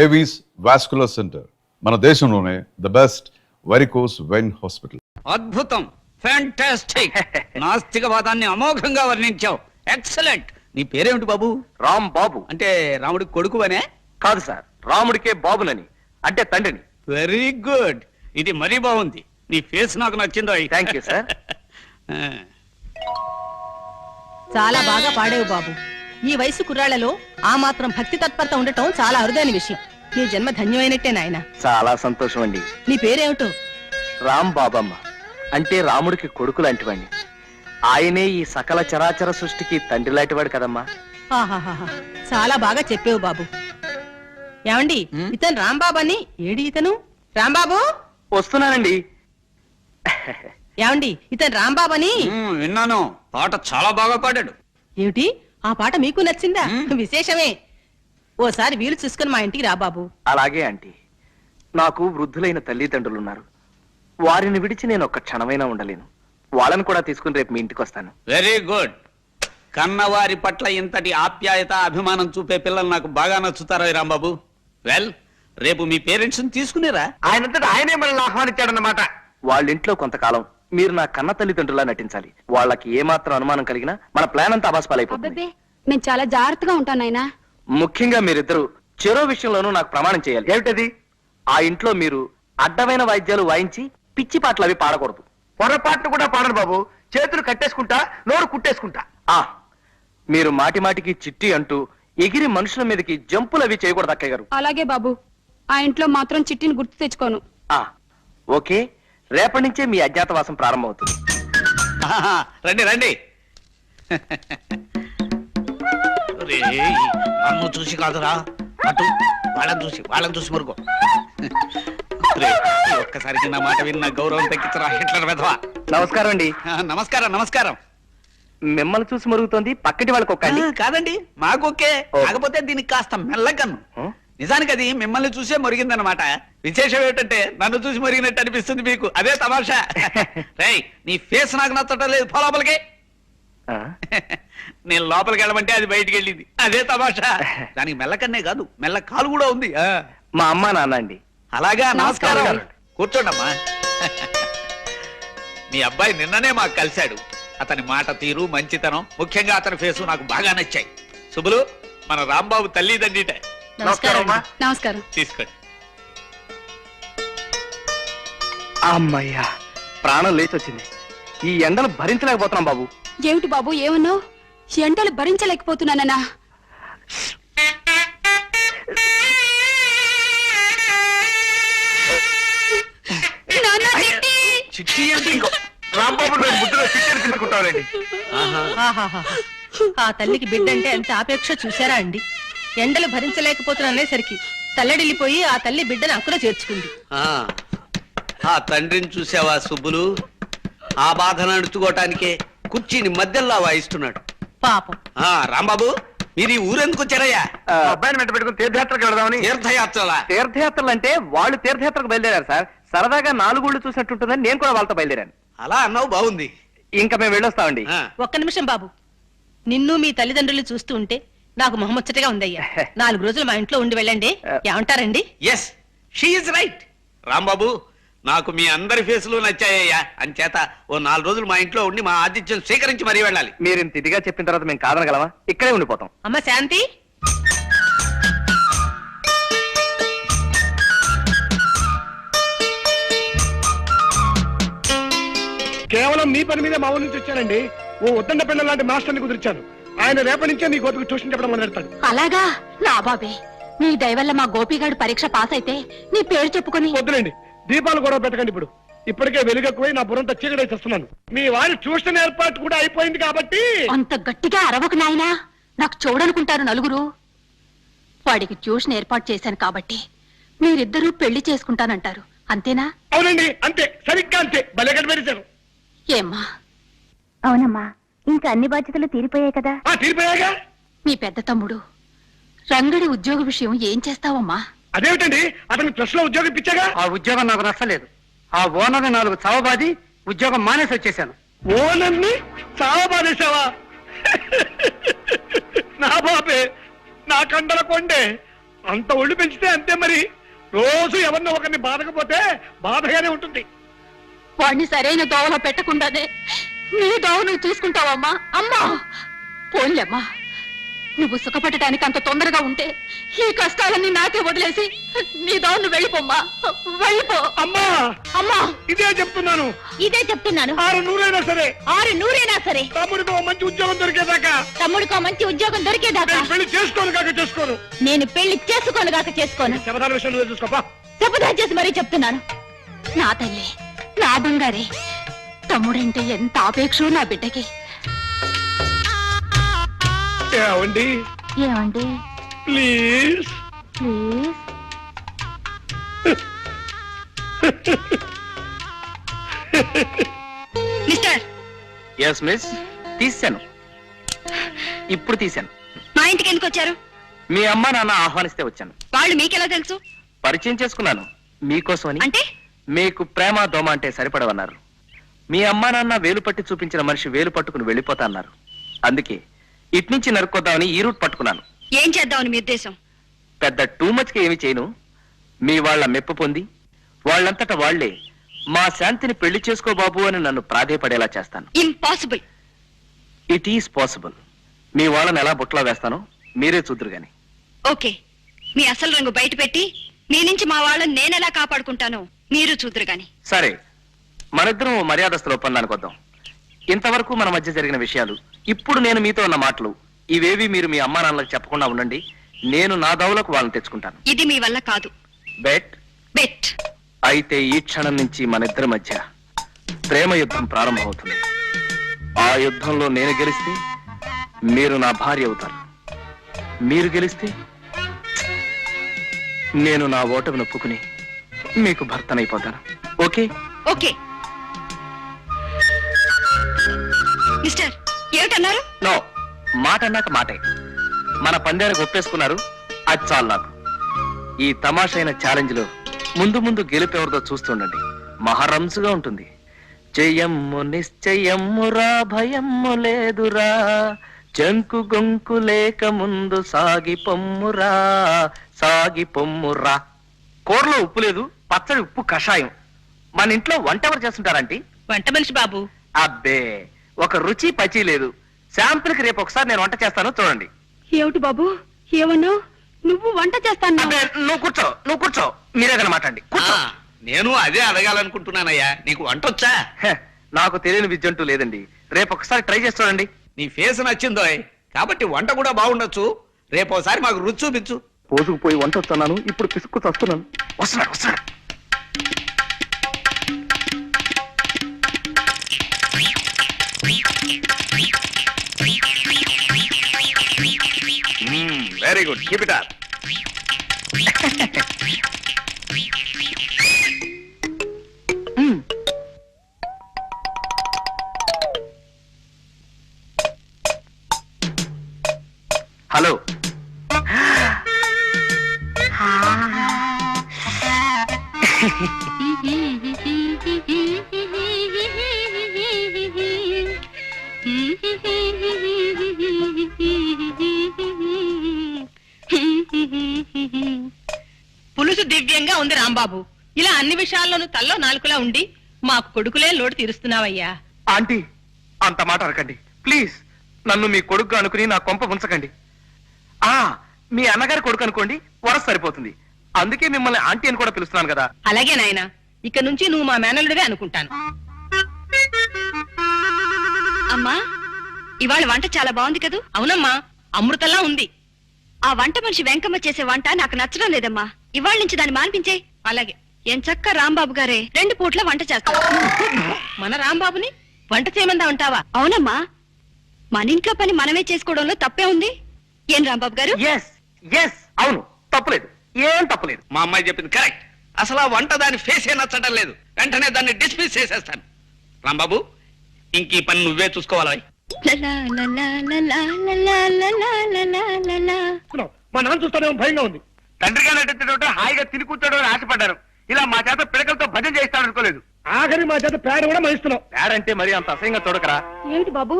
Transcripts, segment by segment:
Avis vascular centre మన దేశంలోనే the best varicose vein hospital. అద్భుతం, ఫ్యాంటాస్టిక్. నాస్తికవాదాన్ని అమోఘంగా వర్ణించావు. ఎక్సలెంట్. నీ పేరేమిటి బాబు? రామ్ బాబు. అంటే రాముడి కొడుకు అనే? కాదు సార్, రాముడికే బాబునని, అంటే తండ్రిని. Very good. ఇది మరీ బాగుంది. నీ ఫేస్ నాకు నచ్చిందో. Thank you sir. చాలా బాగా పాడేవు బాబు. ఈ వయసు కుర్రాళ్లలో ఆ మాత్రం భక్తి తత్పరత ఉండటం చాలా అరుదైన విషయం. నీ జన్మ ధన్యమైనట్టే నాయన. చాలా సంతోషం అండి. నీ పేరేమిటో? రామ్ బాబమ్మ, అంటే రాముడికి కొడుకు లాంటివాడిని. ఆయనే ఈ సకల చరాచర సృష్టికి తండ్రి లాంటివాడు కదమ్మా. ఆహాహా, చాలా బాగా చెప్పేవు బాబు. ఏమండి, ఇతను రాంబాబు అని. ఏడి ఇతను? రాంబాబు వస్తున్నానండి. ఏమండి, ఇతను రాంబాబు అని. విన్నాను. పాట చాలా బాగా పాడాడు. ఏమిటి, ఆ పాట మీకు నచ్చిందా? విశేషమే. ఓసారి వీలు చూసుకుని మా ఇంటికి రా బాబు. అలాగే ఆంటీ. నాకు వృద్ధులైన తల్లిదండ్రులున్నారు. వారిని విడిచి నేను ఒక్క క్షణమైనా ఉండలేను. వాళ్ళని కూడా తీసుకుని రేపు మీ ఇంటికి వస్తాను. Very good. కన్నవారి పట్ల ఇంతటి ఆప్యాయత, అభిమానం చూపే పిల్లలు నాకు బాగా నచ్చుతారా రాంబాబు? వెల్, రేపు మీ పేరెంట్స్ తీసుకునేరా? ఆయనంతటా ఆయనే మనల్ని ఆహ్వానించాడన్నమాట. వాళ్ళ ఇంట్లో కొంతకాలం మీరు నా కన్న తల్లిదండ్రులా నటించాలి. వాళ్ళకి ఏమాత్రం అనుమానం కలిగినా మన ప్లాన్ అంతా అబాస్పాలైపోతుంది. నేను చాలా జాగ్రత్తగా ఉంటాను నాయనా. ముఖ్యంగా మీరిద్దరు చెరో విషయంలోనూ నాకు ప్రమాణం చేయాలి. ఏమిటది? ఆ ఇంట్లో మీరు అడ్డమైన వాయిద్యాలు వాయించి పిచ్చి పాటలు అవి పాడకూడదు. పొరపాట్లు కూడా పాడను బాబు. చేతులు కట్టేసుకుంటా, నోరు కుట్టేసుకుంటా. మీరు మాటి మాటికి చిట్టి అంటూ ఎగిరి మనుషుల మీదకి జంపులు అవి చేయకూడదు అక్కయ్య గారు. అలాగే బాబు. ఆ ఇంట్లో మాత్రం చిట్టిని గుర్తు తెచ్చుకోను. ఓకే, రేపటి నుంచే మీ అజ్ఞాతవాసం ప్రారంభమవుతుంది. రండి రండి. నన్ను చూసి కాదురా, అటు వాళ్ళని చూసి మరుగో. ఒక్కసారికి నా మాట విన్న గౌరవం తగ్గించరా హిట్లర్ వెధవా. నమస్కారం అండి. నమస్కారం నమస్కారం. మిమ్మల్ని చూసి మరుగుతోంది, పక్కటి వాళ్ళకి ఒక్కండి. కాదండి, మాకొకే. కాకపోతే దీనికి కాస్త మెల్లగన్ను. నిజానికి అది మిమ్మల్ని చూసే మరిగిందనమాట. విశేషం ఏంటంటే నన్ను చూసి మరిగినట్టు అనిపిస్తుంది మీకు. అదే తమాషా. రేయ్, నీ ఫేస్ నాకు నచ్చటం లేదు. పో లోపలికి. నేను లోపలికి వెళ్ళమంటే అది బయటికి వెళ్ళింది. అదే తమాషా. దానికి మెల్లకన్నే కాదు, మెల్ల కాలు కూడా ఉంది. మా అమ్మ నాన్న అండి. అలాగా, నమస్కారం. కూర్చోండమ్మా. మీ అబ్బాయి నిన్ననే మాకు కలిశాడు. అతని మాట తీరు, మంచితనం, ముఖ్యంగా అతని ఫేసు నాకు బాగా నచ్చాయి. శుభులు, మన రాంబాబు తల్లిదండ్రిట. నమస్కారం. తీసుకోండి. అమ్మయ్యా, ప్రాణం లేచి వచ్చింది. ఈ ఎండలు భరించలేకపోతున్నాం బాబు. ఏమిటి బాబు, ఏమన్నావు? ఎండలు భరించలేకపోతున్నానన్నా? చిట్టి అంటే రాంబాబు చిట్టి తిట్టుకుంటారండి. ఆ తల్లికి బిడ్డ అంటే ఎంత ఆపేక్ష చూసారా అండి. ఎండలు భరించలేకపోతున్నా అనేసరికి తల్లడిల్లిపోయి ఆ తల్లి బిడ్డను అక్కడ చేర్చుకుంది. ఆ తండ్రిని చూసావా సుబ్బులు? ఆ బాధను అణుచుకోవటానికే కుర్చీని మధ్యలో వాయిస్తున్నాడు పాపం. రాంబాబు, మీరు ఈ ఊరెందుకు వచ్చారయ్యా? అబ్బాయిని వెంట పెట్టుకుని తీర్థయాత్రకు వెళదామని. తీర్థయాత్రలా? తీర్థయాత్రలు అంటే వాళ్ళు తీర్థయాత్రకు బయలుదేరారు సార్. సరదాగా 4 ఊళ్ళు చూసినట్టుంటుందని నేను కూడా వాళ్ళతో బయలుదేరాను. అలా అన్నావు, బాగుంది. ఇంకా మేము వెళ్ళొస్తామండి. ఒక్క నిమిషం బాబు. నిన్ను మీ తల్లిదండ్రులు చూస్తూ ఉంటే నాకు మొహముచ్చటగా ఉందయ్యా. 4 రోజులు మా ఇంట్లో ఉండి వెళ్ళండి. ఏమంటారండి? Yes, she is right. Rambabu, నాకు మీ అందరి ఫేసులు నచ్చాయ్యా. అంచేత ఓ 4 రోజులు మా ఇంట్లో ఉండి మా ఆతిథ్యం స్వీకరించి మరీ వెళ్ళాలి. మీరు ఇంత ఇదిగా చెప్పిన తర్వాత మేము కాదనగలమా? ఇక్కడే ఉండిపోతాం. అమ్మ శాంతి, కేవలం మీ పని మీద మా ఊరి నుంచి వచ్చానండి. ఓ ఉద్దండ పిల్లల లాంటి మాస్టర్ని కుదిర్చాను. ఆయన రేపటి నుంచే మీ గోపికి ట్యూషన్ చెప్పడం మొదలెడతాడు. అలాగా? నా బాబే, నీ దయవల్ల మా గోపిగాడు పరీక్ష పాస్ అయితే నీ పేరు చెప్పుకొని. వద్దులేండి, దీపాలు గొడవ పెట్టకండి. ఇప్పటికే వెలుగెక్కువై నా బుర్రంతా చీకటి చేస్తున్నాను. మీ వారి ట్యూషన్ ఏర్పాటు కూడా అయిపోయింది కాబట్టి. అంత గట్టిగా అరవకు నాయనా, నాకు చూడనుకుంటారు నలుగురు. వాడికి ట్యూషన్ ఏర్పాటు చేశాను కాబట్టి మీరిద్దరూ పెళ్లి చేసుకుంటానంటారు, అంతేనా? అవునండి, అంతే, సరిగ్గా అంతే. భలే కనిపెట్టారు. ఏమ్మా? అవునమ్మా, ఇంకా అన్ని బాధ్యతలు తీరిపోయాయి కదా. తీరిపోయాగా. మీ పెద్ద తమ్ముడు రంగడి ఉద్యోగ విషయం ఏం చేస్తావమ్మా? అదేమిటండి, అతనికి ప్రెస్ లో ఉద్యోగం ఇచ్చాగా. ఆ ఉద్యోగం నాకు నచ్చలేదు. ఆ ఓనర్ని 4 చావబాది ఉద్యోగం మానేసి వచ్చేసాను. ఓనర్ని చావబాదేశావా? నా బాబే, నా కండల కొండే. అంత ఒళ్ళు పెంచితే అంతే మరి. రోజు ఎవరినో ఒకరిని బాధకపోతే బాధగానే ఉంటుంది. వాడిని సరైన దోవలో పెట్టకుండానే నీ దోవ నువ్వు చూసుకుంటావమ్మా. అమ్మా పోన్లేమ్మా, నువ్వు సుఖపడటానికి అంత తొందరగా ఉంటే ఈ కష్టాలన్నీ నాకే వదిలేసి నీ దోవ నువ్వు వెళ్ళిపోమ్మా, వెళ్ళిపో. అమ్మా అమ్మా ఇదే చెప్తున్నాను. ఇదే చెప్తున్నాను. 600 సరే, 600 సరే, తమ్ముడికి ఓ మంచి ఉద్యోగం దొరికేదాకా, తమ్ముడికో మంచి ఉద్యోగం దొరికేదాకా నేను పెళ్లి చేసుకోను కాక చేసుకోను. నేను పెళ్లి చేసుకోనుగాక చేసుకోను. శబదాల విషయం నువ్వే చూసుకోపా. శపథం చేసి మరీ చెప్తున్నాను. నా తల్లి, నా బంగారే, తమ్ముడంటే ఎంత ఆపేక్షో నా బిడ్డకి. ఏమండి ఏమండి please. Please mister, yes miss, తీశాను, ఇప్పుడు తీశాను. మా ఇంటికి ఎందుకు వచ్చారు? మీ అమ్మ నాన్న ఆహ్వానిస్తే వచ్చాను. వాళ్ళు మీకెలా తెలుసు? పరిచయం చేసుకున్నాను మీకోసమని. అంటే మీకు ప్రేమ దోమ అంటే సరిపడవన్నారు. మీ అమ్మా నాన్న వేలు పట్టి చూపించిన మనిషి వేలు పట్టుకుని వెళ్ళిపోతా అన్నారు. అందుకే ఇట్నుంచి నరుక్కొద్దామని ఈ రూట్ పట్టుకున్నాను. ఏం చేద్దామని మీ ఉద్దేశం? పెద్ద టూ మచ్ కి ఏమి చేయను. మీ వాళ్ళ మెప్పు పొంది వాళ్ళంతటా వాళ్లే మా శాంతిని పెళ్లి చేసుకో బాబు అని నన్ను ప్రాధేయపడేలా చేస్తాను. ఇంపాసిబుల్. It is possible. మీ వాళ్ళని ఎలా బుట్టలో వేస్తానో మీరే చూద్దరు గాని. ఓకే, మీ అసలు రంగు బయట పెట్టి మీ నుంచి మా వాళ్ళని నేనెలా కాపాడుకుంటానో మీరు చూద్దరు గాని. సరే, మనిద్దరం ఓ మర్యాదస్తుల ఒప్పందానికి వద్దాం. ఇంతవరకు మన మధ్య జరిగిన విషయాలు, ఇప్పుడు నేను మీతో ఉన్న మాటలు, ఇవేవి మీరు మీ అమ్మా నాన్నలకు చెప్పకుండా ఉండండి. నేను నా దౌలకు వాళ్ళని తెచ్చుకుంటాను. ఇది మీ వల్ల కాదు. బెట్? బెట్. అయితే ఈ క్షణం నుంచి మన ఇద్దరి మధ్య ప్రేమ యుద్ధం ప్రారంభమవుతుంది. ఆ యుద్ధంలో నేను గెలిస్తే మీరు నా భార్య అవుతారు. మీరు గెలిస్తే నేను నా ఓటమి నొప్పుకుని మీకు భర్తనైపోతాను. ఓకే? ఓకే. మిస్టర్, ఏమిటన్నారు? నో, మాట అన్నాక మాటే. మన పందానికి ఒప్పేసుకున్నారు, అది చాలు నాకు. ఈ తమాషైన ఛాలెంజ్ లో ముందు ముందు గెలుపెవరిదో చూస్తుండండి. మహారంసుగా ఉంటుంది. జయమ్ము నిశ్చయమ్మురా, భయమ్ము లేదురా, జంకు గొంకు లేక ముందు సాగి పొమ్మురా, సాగి పొమ్మురా. కూరలో ఉప్పు లేదు, పచ్చడి ఉప్పు కషాయం. మన ఇంట్లో వంట ఎవరు చేస్తుంటారంటే? వంట మనిషి బాబు. అబ్బే, ఒక రుచి పచి లేదు. శాంపుల్ కి రేపు ఒకసారి నేను వంట చేస్తాను, చూడండి. ఏమిటి బాబు ఏమన్నావు? నువ్వు వంట చేస్తాను. అబ్బే, నువ్వు కూర్చో, నువ్వు కూర్చో, మీరే కదా మాట్లాడండి. కూర్చో. నేను అదే అడగాలనుకుంటున్నానయ్యా, నీకు వంట వచ్చా? హె, నాకు తెలియని విద్య అంటూ లేదండి. రేపు ఒకసారి ట్రై చేసి చూడండి. నీ ఫేస్ నచ్చిందో కాబట్టి వంట కూడా బాగుండొచ్చు. రేపోసారి మాకు రుచి చూపించు. పోసుకు పోయి వంట వస్తున్నాను, ఇప్పుడు పిసుక్కు వస్తున్నాను. వస్తున్నాడు వస్తున్నాడు. Very good, keep it up. Hello. పులుసు దివ్యంగా ఉంది రాంబాబు. ఇలా అన్ని విషయాల్లోనూ తల్లో నాలుకలా ఉండి మాకు కొడుకులే లోటు తీరుస్తున్నావయ్యా. ఆంటీ, అంత మాట అనకండి ప్లీజ్. నన్ను మీ కొడుకు అనుకుని నా కొంప ఉంచకండి. మీ అన్నగారి కొడుకు అనుకోండి, వరస సరిపోతుంది. అందుకే మిమ్మల్ని ఆంటీ అని కూడా పిలుస్తున్నాను కదా. అలాగే నాయనా, ఇక నుంచి నువ్వు మా మేనల్లుడివే అనుకుంటాను. అమ్మా, ఇవాళ వంట చాలా బాగుంది కదూ? అవునమ్మా, అమృతంలా ఉంది. ఆ వంట మనిషి వెంకమ్మ చేసే వంట నాకు నచ్చడం లేదమ్మా. ఇవాళ నుంచి దాన్ని మాన్పించే. అలాగే. ఏం చక్క రాంబాబు గారే 2 పూట్ల వంట చేస్తారు. మన రాంబాబుని వంట చేయమందా ఉంటావా? అవునమ్మా, మన ఇంట్లో పని మనమే చేసుకోవడంలో తప్పే ఉంది. ఏం రాంబాబు గారు? ఎస్ ఎస్, అవును, తప్పులేదు, ఏం తప్పులేదు. మా అమ్మాయి చెప్పింది కరెక్ట్. అసలు ఆ వంట దాని ఫేసే నచ్చడం లేదు. వెంటనే దాన్ని డిస్మిస్ చేసేస్తాను. రాంబాబు, ఇంక ఈ పని నువ్వే చూసుకోవాలా? లలా లలా లలా లలా లలా లలా లలా. మా నాన్న చూస్తానే భయంగా ఉంది. తండ్రిగా నటించడం హాయిగా తిని కూర్చోడం అని ఆశపడ్డారు. ఇలా మా చేత పిడకలతో భజన చేస్తాడు అనుకోలేదు. ఆఖరి మా చేత పేడ కూడా మహిస్తున్నాం. పేడంటే మరి అంత అసహ్యంగా చూడకరా. ఏమిటి బాబు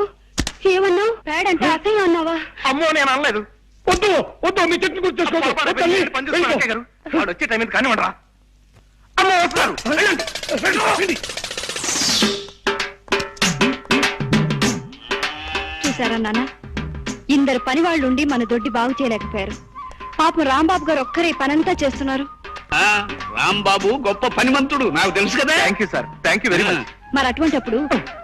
ఏమన్నావు? పేడంటే అసహ్యం అన్నావా? అమ్మో, నేను అనలేదు. వద్దు వద్దు మీ చెట్టుని గుర్తు చేసుకోవద్దు. తల్లి, వెళ్ళిపో. వాడు వచ్చే టైం కానివ్వండి. అమ్మ వస్తారు. వెళ్ళండి. వెళ్ళండి. చూసారా నాన్న, ఇందరు పని వాళ్ళు ఉండి మన దొడ్డి బాగు చేయలేకపోయారు. పాపం రాంబాబు గారు ఒక్కరే ఈ పనంతా చేస్తున్నారు. రాంబాబు గొప్ప పనిమంతుడు, నాకు తెలుసు కదా. Thank you sir, thank you very much. మరి అటువంటప్పుడు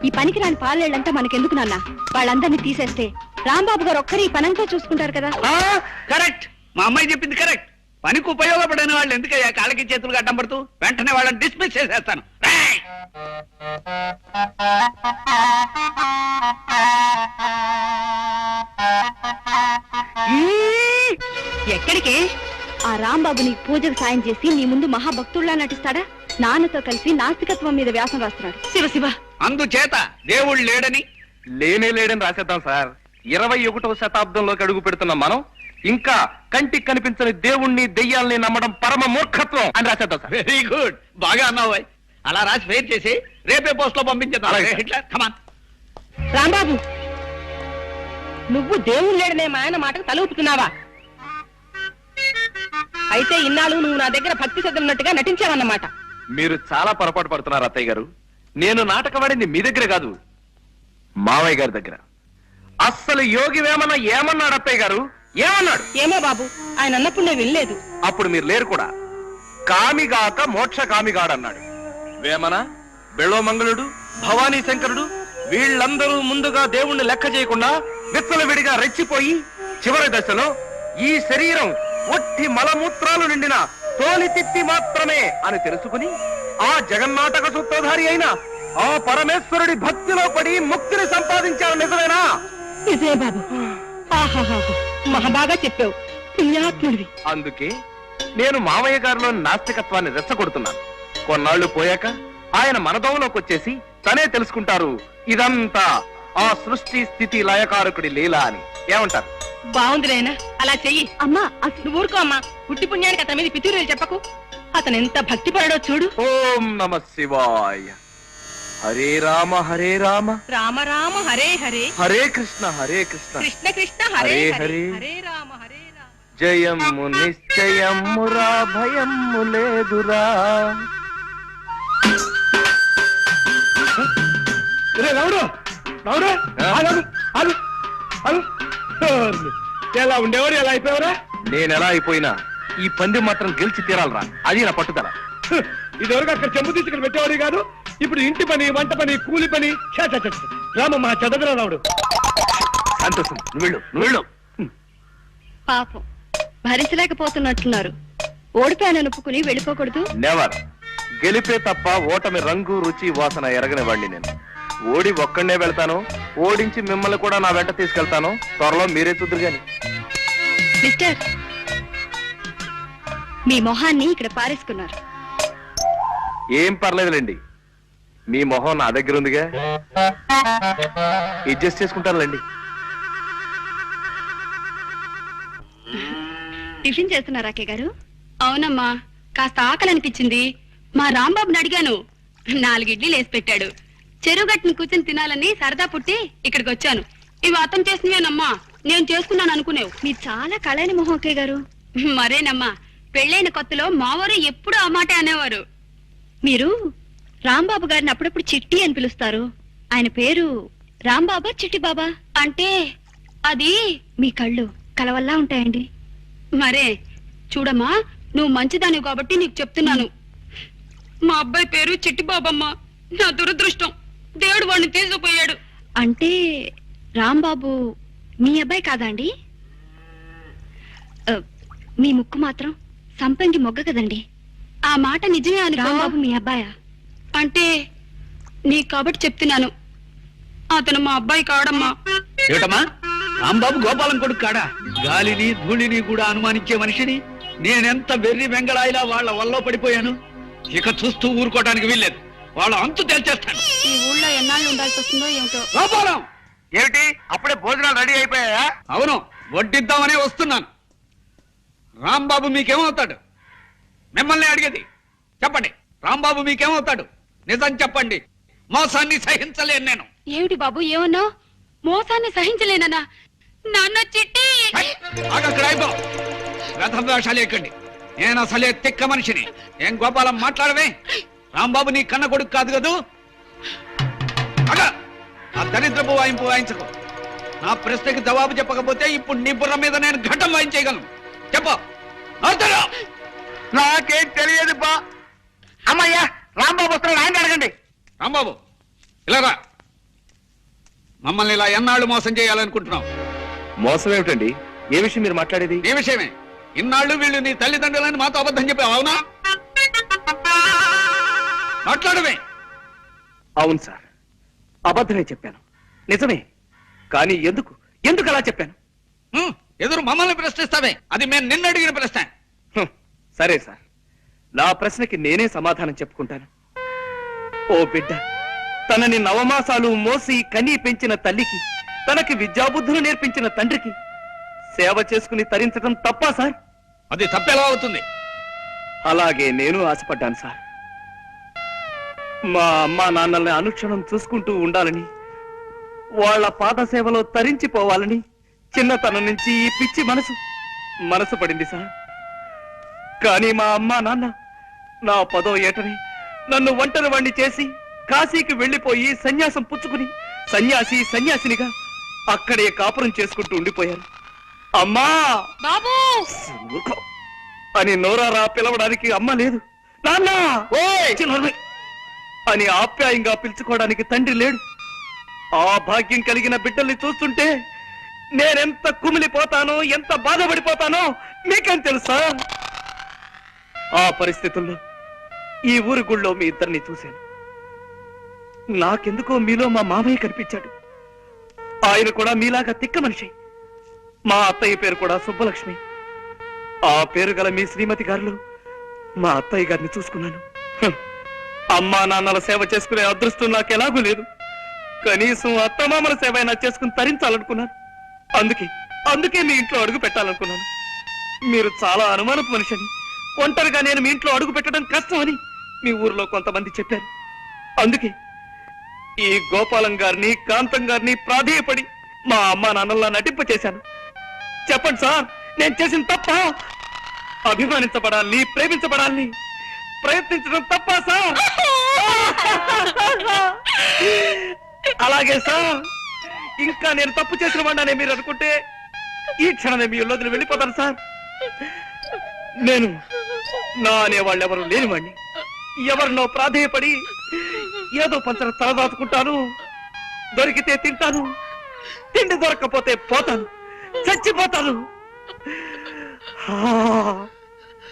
ఈ పనికి రాని పాలేళ్ళంతా మనకెందుకు నాన్న? వాళ్ళందరినీ తీసేస్తే రాంబాబు గారు ఒక్కరే ఈ పనంతా చూసుకుంటారు కదా. కరెక్ట్, మా అమ్మాయి చెప్పింది కరెక్ట్. పనికి ఉపయోగపడిన వాళ్ళు ఎందుకయ్యా కాళ్ళకి చేతులు అడ్డం పడుతూ? వెంటనే వాళ్ళని డిస్మిస్ చేసేస్తాను. రేయ్! ఎక్కడికే? ఆ రాంబాబు నీకు పూజకు సాయం చేసి నీ ముందు మహాభక్తుల్లా నటిస్తాడా? నాన్నతో కలిసి నాస్తికత్వం మీద వ్యాసం రాస్తున్నాడు. శివ శివ. అందుచేత దేవుడు లేడని లేడని రాసేద్దాం సార్. 21వ శతాబ్దంలోకి అడుగు పెడుతున్న మనం ఇంకా కంటికి కనిపించని దేవుణ్ణి దెయ్యాల్ని నమ్మడం పరమ మూర్ఖత్వం అని రాసేద్దాం సార్. వెరీ గుడ్, బాగా అన్నావు. అలా రాసి ఫెయిర్ చేసి రేపే పోస్ట్ లో పంపించేద్దాం. అలాగే. Hitler, come on. రాంబాబు, నువ్వు దేవుడు లేడనే మా ఆయన మాటకు తలూపుతున్నావా? అయితే ఇన్నాళ్ళు నువ్వు నా దగ్గర భక్తి శ్రద్ధలున్నట్టుగా నటించావన్నమాట. మీరు చాలా పొరపాటు పడుతున్నారు అత్తయ్య గారు. నేను నాటకవాడింది మీ దగ్గర కాదు, మావయ్య గారి దగ్గర. అస్సలు యోగి వేమన ఏమన్నాడు అత్తయ్య గారు? ఏమన్నాడు? ఏమో బాబు, ఆయన అన్నప్పుడు నేను వినలేదు. అప్పుడు మీరు లేరు కూడా. కామిగాక మోక్ష కామిగాడన్నాడు. వేమన, బెళోమంగళుడు, భవానీ శంకరుడు వీళ్ళందరూ ముందుగా దేవుణ్ణి లెక్క చేయకుండా విచ్చలవిడిగా రెచ్చిపోయి చివరి దశలో ఈ శరీరం ఒట్టి మలమూత్రాలు నిండిన తోలి తిత్తి మాత్రమే అని తెలుసుకుని ఆ జగన్నాటక సూత్రధారి అయిన ఆ పరమేశ్వరుడి భక్తిలో పడి ముక్తిని సంపాదించారు. నిజమేనా? నిజమే బాబు. ఆహాహా, మహాబాగా చెప్పావు, పుణ్యాత్ముడివి. అందుకే నేను మామయ్య గారిలో నాస్తికత్వాన్ని రెచ్చగొడుతున్నాను. కొన్నాళ్లు పోయాక ఆయన మనదోవలోకి వచ్చేసి తనే తెలుసుకుంటారు ఇదంతా ఆ సృష్టి స్థితి లయకారకుడి లీల అని. ఏమంటారు? బాగుంది నాయనా, అలా చెయ్యి. అమ్మా, నువ్వు ఊరుకో అమ్మా. పుట్టి పుణ్యానికి అతని మీద పితూరులు చెప్పకు. అతను ఎంత భక్తి పడడో చూడు. ఓం నమ శివాయ. హరే రామ హరే రామ, రామ రామ హరే హరే, హరే కృష్ణ హరే కృష్ణ, కృష్ణ కృష్ణ హరే హరే హరే, హరే. హరే రామ హరే రామ. జయము నిశ్చయమురా భయము లేదురా. రే రావుడు, రావుడు, ఆగు, ఆగు, ఆగు. ఎలా ఉండేవారు, ఎలా అయిపోయావరా? నేనెలా అయిపోయినా ఈ పందెం మాత్రం గెలిచి తీరాలరా, అది నా పట్టుదల. ఇదివరకు అక్కడ చెంబు తీసుకుని పెట్టేవాడు కాదు, ఇప్పుడు ఇంటి పని, వంట పని, కూలి పని. రామమ్మ చెడ్డదరా రావుడు. సంతోషం, నువ్వు వెళ్ళు, నువ్వు వెళ్ళు. పాపం భరించలేకపోతున్నట్టున్నారు. ఓడిపోయానని ఒప్పుకుని వెళ్ళిపోకూడదు. నెవర్. గెలిపే తప్ప ఓటమి రంగు రుచి వాసన ఎరగని వాడిని నేను. ఓడి ఒక్కడనే వెళ్తాను, ఓడించి మిమ్మల్ని కూడా నా వెంట తీసుకెళ్తాను. త్వరలో మీరే చూద్దరు గాని. మిస్టర్, మీ మొహాన్ని ఇక్కడ పారేసుకున్నారు. ఏం పర్లేదులేండి, మీ మొహం నా దగ్గర ఉందిగా, అడ్జస్ట్ చేసుకుంటానులేండి. టిఫిన్ చేస్తున్నారా అక్కయ్య గారు? అవునమ్మా, కాస్త ఆకలి అనిపించింది. మా రాంబాబుని అడిగాను, 4 ఇడ్లీలు వేసి పెట్టాడు. చెరువు గట్టుని కూర్చొని తినాలని సరదా పుట్టి ఇక్కడికి వచ్చాను. ఇవి అతను చేసినవేనమ్మా, నేను చేసుకున్నాను అనుకునేవు. మీరు చాలా కళైన మొహం అక్కయ్య గారు. మరేనమ్మా, పెళ్ళైన కొత్తలో మావారు ఎప్పుడు ఆ మాట అనేవారు. మీరు రాంబాబు గారిని అప్పుడప్పుడు చిట్టి అని పిలుస్తారు. ఆయన పేరు రాంబాబా చిట్టి బాబా? అంటే అది మీ కళ్ళు కలవల్లా ఉంటాయండి. మరే చూడమ్మా, నువ్వు మంచిదానివి కాబట్టి నీకు చెప్తున్నాను. మా అబ్బాయి పేరు చిట్టి బాబమ్మ. నా దురదృష్టం, దేవుడు వాడిని తీసుకుపోయాడు. అంటే రాంబాబు మీ అబ్బాయి కాదా అండి? మీ ముక్కు మాత్రం సంపంగి మొగ్గ కదండి. ఆ మాట నిజమే అని రాంబాబు మీ అబ్బాయా? అంటే నీకు కాబట్టి చెప్తున్నాను, అతను మా అబ్బాయి కాడమ్మా. ఏమిటమ్మా, రాంబాబు గోపాలం కొడుకు కాడా? గాలిని ధూళిని కూడా అనుమానించే మనిషిని నేనెంత వెర్రి వెంగళాయిలా వాళ్ళ వల్ల పడిపోయాను. ఇక చూస్తూ ఊరుకోవడానికి వీల్లేదు, వాళ్ళ అంతు తేల్చేస్తాను. ఈ ఊళ్ళో ఎన్నాళ్ళు ఉండాల్సి వస్తుందో ఏమిటో. గోపాలం, ఏమిటి అప్పుడే భోజనాలు రెడీ అయిపోయాయా? అవును, వడ్డిద్దామనే వస్తున్నాను. రాంబాబు మీకేమవుతాడు? మిమ్మల్ని అడిగేది చెప్పండి. రాంబాబు మీకేమవుతాడు? నిజం చెప్పండి. మోసాన్ని సహించలేను నేను. ఏమిటి బాబు ఏమన్నావు? మోసాన్ని సహించలేనన్నా? నాన్న చిట్టి ఆగక్కడ అయిపో వేషాలు ఎక్కండి. నేను అసలే తిక్క మనిషిని. ఏం గోపాలం మాట్లాడవే? రాంబాబు నీ కన్న కొడుకు కాదు కదూ. అగా ఆ దరిద్రపు వాయింపు వాయించకు. నా ప్రశ్నకి జవాబు చెప్పకపోతే ఇప్పుడు నీ బుర్ర మీద నేను ఘటం వాయించేయగలను. చెప్పు. నాకేం తెలియదు బా. అమ్మయ్యా, రాంబాబు వస్తున్నాడు, ఆయన అడగండి. రాంబాబు ఇలా రా. మమ్మల్ని ఇలా ఎన్నాళ్ళు మోసం చేయాలనుకుంటున్నావు? మోసం ఏమిటండి? ఏ విషయం మీరు మాట్లాడేది? ఈ విషయమే. ఇన్నాళ్ళు వీళ్ళు నీ తల్లిదండ్రులని మాతో అబద్ధం చెప్పావు, అవునా? మాట్లాడవే. అవును సార్, అబద్ధమే చెప్పాను. నిజమే. కానీ ఎందుకు అలా చెప్పాను? ఎదురు మమ్మల్ని ప్రశ్నిస్తావే? అది మేము నిన్ను అడిగిన ప్రశ్న. సరే సార్, నా ప్రశ్నకి నేనే సమాధానం చెప్పుకుంటాను. ఓ బిడ్డ, తనని నవమాసాలు మోసి కనీ పెంచిన తల్లికి, తనకి విద్యాబుద్ధులు నేర్పించిన తండ్రికి సేవ చేసుకుని తరించడం తప్పా సార్? అది తప్పెలా అవుతుంది? అలాగే నేను ఆశపడ్డాను సార్. మా అమ్మా నాన్నల్ని అనుక్షణం చూసుకుంటూ ఉండాలని, వాళ్ళ పాద సేవలో తరించిపోవాలని చిన్నతనం నుంచి ఈ పిచ్చి మనసు పడింది సార్. కానీ మా అమ్మా నాన్న నా 10వ ఏటని నన్ను ఒంటరి వాణ్ణి చేసి కాశీకి వెళ్లిపోయి సన్యాసం పుచ్చుకుని సన్యాసినిగా అక్కడే కాపురం చేసుకుంటూ ఉండిపోయారు. అమ్మా బాబు ఊరుకో అని నోరారా పిలవడానికి అమ్మ లేదు, నాన్న చిన్నోర్మై అని ఆప్యాయంగా పిలుచుకోవడానికి తండ్రి లేడు. ఆ భాగ్యం కలిగిన బిడ్డల్ని చూస్తుంటే నేనెంత కుమిలిపోతానో, ఎంత బాధపడిపోతానో మీకేం తెలుసా? ఆ పరిస్థితుల్లో ఈ ఊరి గుళ్ళో మీ ఇద్దరిని చూశాను. నాకెందుకో మీలో మా మామయ్య కనిపించాడు. ఆయన కూడా మీలాగా తిక్క మనిషి. మా అత్తయ్య పేరు కూడా సుబ్బలక్ష్మి. ఆ పేరు గల మీ శ్రీమతి గారిలో మా అత్తయ్య గారిని చూసుకున్నాను. అమ్మా నాన్నల సేవ చేసుకునే అదృష్టం నాకు ఎలాగూ లేదు. కనీసం అత్తమామల సేవ అయినా చేసుకుని తరించాలనుకున్నాను. అందుకే మీ ఇంట్లో అడుగు పెట్టాలనుకున్నాను. మీరు చాలా అనుమానపు మనిషిని, ఒంటరిగా నేను మీ ఇంట్లో అడుగు పెట్టడం కష్టమని మీ ఊరిలో కొంతమంది చెప్పారు. అందుకే ఈ గోపాలం గారిని, కాంతం గారిని ప్రాధేయపడి మా అమ్మా నాన్నల్లా నటింప చేశాను. చెప్పండి సార్, నేను చేసిన తప్ప? అభిమానించబడాలని, ప్రేమించబడాలని ప్రయత్నించడం తప్ప సార్? అలాగే సార్, ఇంకా నేను తప్పు చేసిన వాడినే మీరు అనుకుంటే ఈ క్షణమే మీ ఇల్లు వదిలి వెళ్ళిపోతాను సార్. నేను నా అనేవాళ్ళు ఎవరు లేనివాడిని. ఎవరినో ప్రాధేయపడి ఏదో పంచర తలదాచుకుంటాను. దొరికితే తింటాను, తిండి దొరక్కపోతే పోతాను, చచ్చిపోతాను.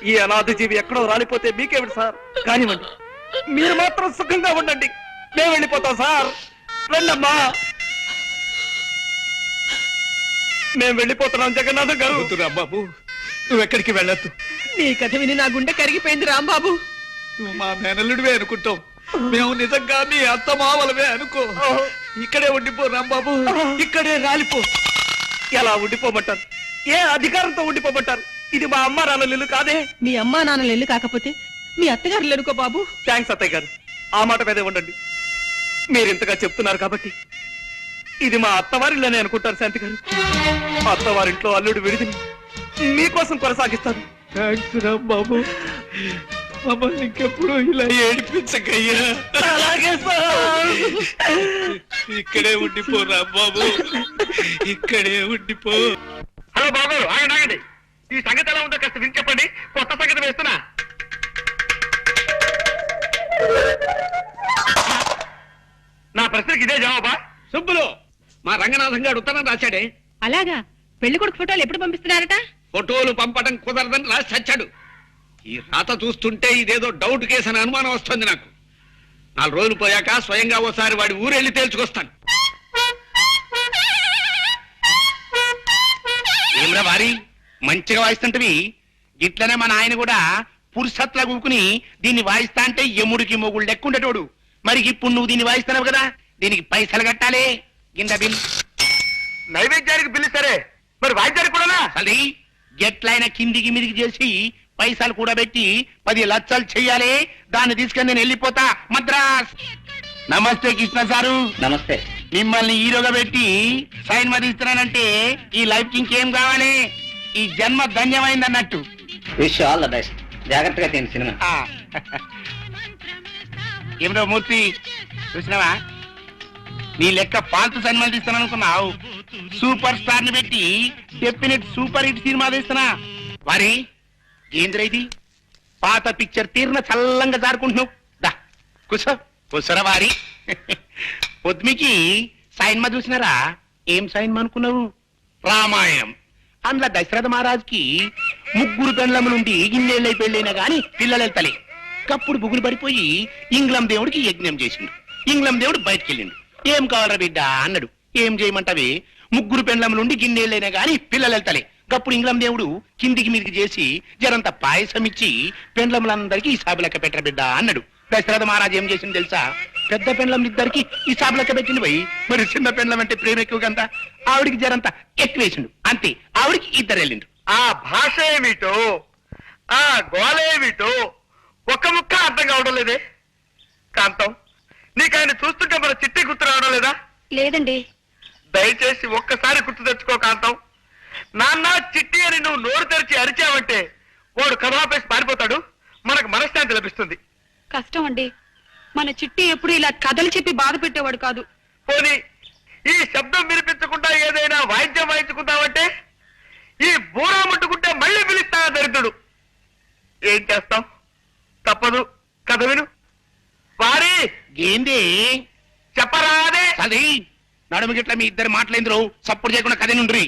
ఈ అనాథ జీవి ఎక్కడో రాలిపోతే మీకేమిటి సార్? కానివ్వండి, మీరు మాత్రం సుఖంగా ఉండండి. మేము వెళ్ళిపోతాం సార్. రండమ్మా, మేము వెళ్ళిపోతున్నాం. జగన్నాథం గారు. రాంబాబు, నువ్వెక్కడికి వెళ్ళొద్దు. నీ కథ విని నా గుండె కరిగిపోయింది రాంబాబు. నువ్వు మా మేనల్లుడివే అనుకుంటావు, మేము నిజంగా నీ అత్తమావలవే అనుకో. ఇక్కడే ఉండిపో రాంబాబు, ఇక్కడే రాలిపో. ఎలా ఉండిపోమంటారు? ఏ అధికారంతో ఉండిపోమంటారు? ఇది మా అమ్మ నాన్నల ఇల్లు కాదే. మీ అమ్మా నాన్నలు ఎల్లు కాకపోతే మీ అత్తగారు ఎనుకో బాబు. థ్యాంక్స్ అత్తయ్య గారు, ఆ మాట మీదే ఉండండి. మీరింతగా చెప్తున్నారు కాబట్టి ఇది మా అత్తవారిల్లని అనుకుంటారు శాంతి గారు. అత్తవారింట్లో అల్లుడు విడిదిని మీకోసం కొనసాగిస్తాను. థ్యాంక్స్ రాంబాబు, మమ్మల్ని ఇంకెప్పుడు ఇలా ఏడిపించకయ్యా. అలాగే సార్. ఇక్కడే ఉండిపో రాంబాబు, ఇక్కడే ఉండిపో. హలో బాబు, ఆగండి. ఈ సంగతి ఎలా ఉందో కాస్త విని చెప్పండి. కొత్త సంగతి వేస్తున్నా. నా ప్రశ్నకి ఇదే జవాబా? సుబ్బులు, మా రంగనాథం గారు ఉత్తరం రాశాడే. అలాగా? పెళ్లి కొడుకు ఫోటోలు ఎప్పుడు పంపిస్తున్నారట? ఫోటోలు పంపడం కుదరదని రాసి చచ్చాడు. ఈ రాత చూస్తుంటే ఇదేదో డౌట్ కేసు అని అనుమానం వస్తుంది నాకు. 4 రోజులు పోయాక స్వయంగా ఓసారి వాడి ఊరెళ్ళి తేల్చుకొస్తాను. ఏమ్రా వారి మంచిగా వాయిస్తుంటవి. ఇట్లనే మన ఆయన కూడా పురుషత్లా కూకుని దీన్ని వాయిస్తా అంటే ఎముడికి మొగుడు లెక్కుండేటోడు. మరి ఇప్పుడు నువ్వు దీన్ని వాయిస్తున్నావు కదా, దీనికి పైసలు కట్టాలి. గింద బిల్. నైవేద్యానికి పిలుస్తారే, మరి వాయిద్యానికి కూడా? అది ఎట్లయినా కిందికి మీదికి చేసి పైసలు కూడా పెట్టి 10 లక్షలు చెయ్యాలి. దాన్ని తీసుకొని నేను వెళ్ళిపోతా మద్రాస్. నమస్తే కృష్ణ సారు. నమస్తే. మిమ్మల్ని హీరోగా పెట్టి సైన్ మరి ఇస్తున్నానంటే ఈ లైఫ్ కి ఇంకేం కావాలి? ఈ జన్మ ధన్యమైంది అన్నట్టు. Wish all the best. జాగ్రత్తగా తిని సినిమా. ఏమిటో మూర్తి, చూసినావా? నీ లెక్క పాల్తు సినిమాలు తీస్తాను అనుకున్నావు. సూపర్ స్టార్ ని పెట్టి డెఫినెట్ సూపర్ హిట్ సినిమా తీస్తున్నా. వారి ఏంద్ర ఇది? పాత పిక్చర్ తీరిన చల్లంగా జారుకుంటున్నావు. దా కూసో, కూసరా వారి. పొద్దుమికి సైన్మా చూసినారా? ఏం సైన్మా అనుకున్నావు? రామాయణం. అందులో దశరథ మహారాజుకి 3 పెండ్లములుండి ఇన్నేళ్ళై పెళ్ళైనా గాని పిల్లలు వెళ్తలే. కప్పుడు బుగులు పడిపోయి ఇంగ్లం దేవుడికి యజ్ఞం చేసిండు. ఇంగ్లం దేవుడు బయటికి వెళ్ళిండు. ఏం కావాలరా బిడ్డ అన్నాడు. ఏం చేయమంటావే? 3 పెండ్లములుండి గిన్నేళ్ళైనా గాని పిల్లలు వెళ్తలే. కప్పుడు ఇంగ్లం దేవుడు కిందికి మీదికి చేసి జరంత పాయసం ఇచ్చి పెండ్లములందరికీ ఈ సాబు లెక్క పెట్టర బిడ్డ అన్నాడు. దశరథ మహారాజు ఏం చేసింది తెలుసా? పెద్ద పెండ్లములిద్దరికి ఈ సాబు లెక్క పెట్టింది పోయి. మరి చిన్న పెండ్లం అంటే ప్రేమ ఎక్కువ కదా, ఆవిడికి జరంత ఎక్కువేసిండు. అంతే, ఆవిడికి 2 వెళ్ళిండు. ఆ భాష ఏమిటో, ఆ గోల ఏమిటో ఒక్క ముక్క అర్థం కావడం లేదే. కాంతం, నీకు ఆయన చూస్తుంటే మన చిట్టి గుర్తు రావడం లేదా? లేదండి. దయచేసి ఒక్కసారి గుర్తు తెచ్చుకో కాంతం. నాన్న చిట్టి అని నువ్వు నోరు తెరిచి అరిచావంటే వాడు కథాపేసి పారిపోతాడు. మనకు మనశ్శాంతి లభిస్తుంది. కష్టం అండి. మన చిట్టి ఎప్పుడు ఇలా కథలు చెప్పి బాధ పెట్టేవాడు కాదు. పోనీ ఈ శబ్దం వినిపించకుండా ఏదైనా వాయిద్యం వాయించుకుంటావంటే ఈ బూరా ముట్టుకుంటే మళ్ళీ పిలుస్తా దరిద్రుడు. ఏం చేస్తాం, తప్పదు. కథ విను. వారి ఏంది చెప్పరాదే. అది నడుము గిట్ల మీ ఇద్దరు మాటలేంద్రు. సపోర్ట్ చేయకుండా కథ నుండ్రి.